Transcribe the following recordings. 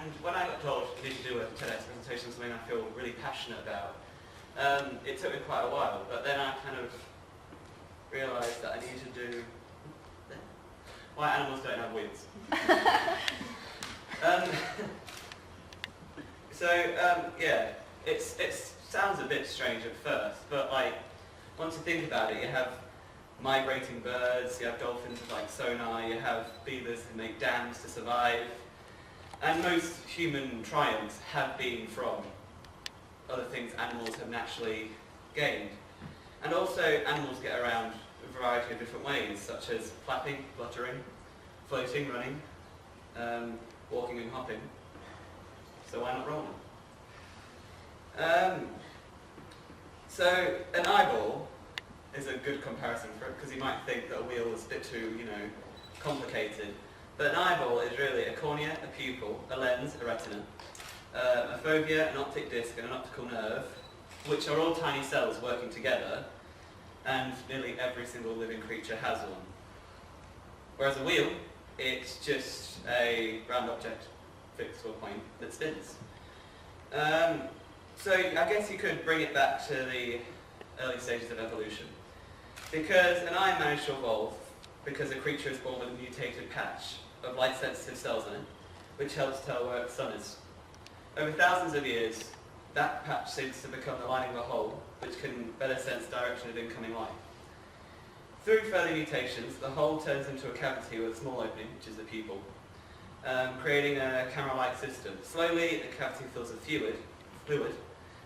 And when I got told I need to do a TEDx presentation, something I feel really passionate about, it took me quite a while, but then I kind of realised that I need to do why animals don't have wheels. Yeah, it sounds a bit strange at first, but like once you think about it, you have migrating birds, you have dolphins with like sonar, you have beavers who make dams to survive, and most human triumphs have been from other things animals have naturally gained. And also animals get around a variety of different ways, such as flapping, fluttering, floating, running, walking and hopping. So why not rolling? So an eyeball is a good comparison for it, because you might think that a wheel is a bit too, complicated. But an eyeball is really a cornea, a pupil, a lens, a retina, a fovea, an optic disc, and an optical nerve, which are all tiny cells working together, and nearly every single living creature has one. Whereas a wheel, it's just a round object fixed to a point that spins. So I guess you could bring it back to the early stages of evolution. Because an eye managed to evolve because a creature is born with a mutated patch of light-sensitive cells in it, which helps tell where the sun is. Over thousands of years, that patch seems to become the lining of a hole, which can better sense direction of incoming light. Through further mutations, the hole turns into a cavity with a small opening, which is the pupil, creating a camera-like system. Slowly, the cavity fills with fluid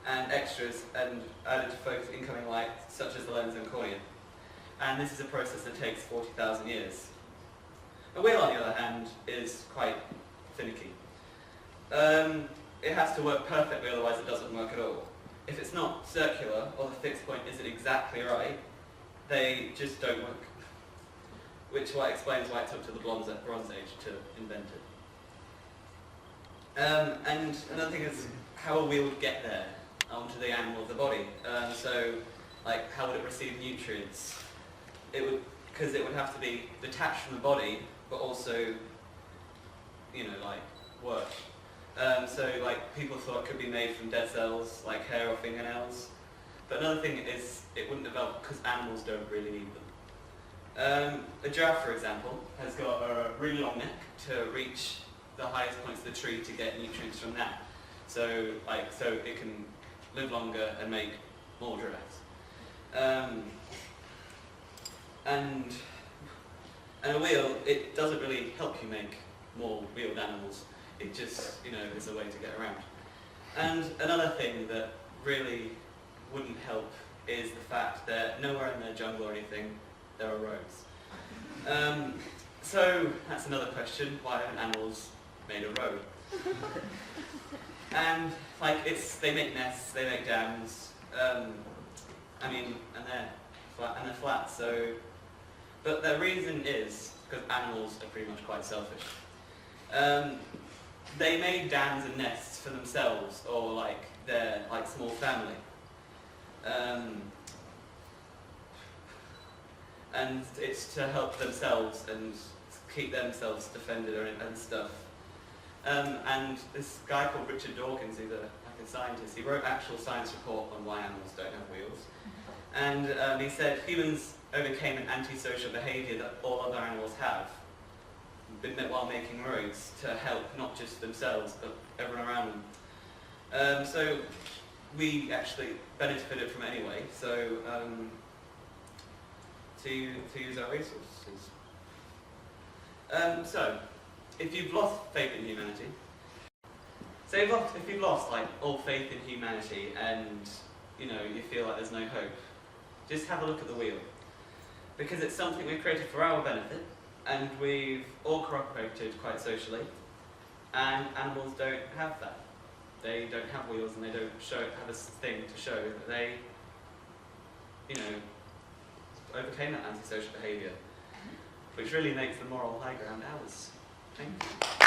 and extras and added to focus incoming light, such as the lens and cornea. And this is a process that takes 40,000 years. A wheel, on the other hand, is quite finicky. It has to work perfectly, otherwise it doesn't work at all. If it's not circular, or the fixed point isn't exactly right, they just don't work. Which explains why it took to the Bronze Age to invent it. And another thing is how a wheel would get there, onto the animal of the body. So, like, how would it receive nutrients? Because it would have to be detached from the body, but also, work. So, like, people thought it could be made from dead cells, like hair or fingernails. But another thing is, it wouldn't develop because animals don't really need them. A giraffe, for example, has got a really long neck to reach the highest points of the tree to get nutrients from that. So it can live longer and make more giraffes. And a wheel, it doesn't really help you make more wheeled animals. It just, is a way to get around. And another thing that really wouldn't help is the fact that nowhere in the jungle or anything there are roads. So that's another question: why haven't animals made a road? And they make nests, they make dams. And they're flat. So, but the reason is because animals are pretty much quite selfish. They made dams and nests for themselves, or their small family. And it's to help themselves and keep themselves defended and stuff. And this guy called Richard Dawkins, he's a scientist, he wrote an actual science report on why animals don't have wheels. And he said humans overcame an antisocial behaviour that all other animals have while making roads to help not just themselves but everyone around them. So we actually benefited from it anyway, so to use our resources. So, if you've lost faith in humanity, if you've lost all faith in humanity and you feel like there's no hope, just have a look at the wheel, because it's something we've created for our benefit, and we've all cooperated quite socially, and animals don't have that. They don't have wheels, and they don't have a thing to show that they, overcame that antisocial behaviour, which really makes the moral high ground ours. Thank you.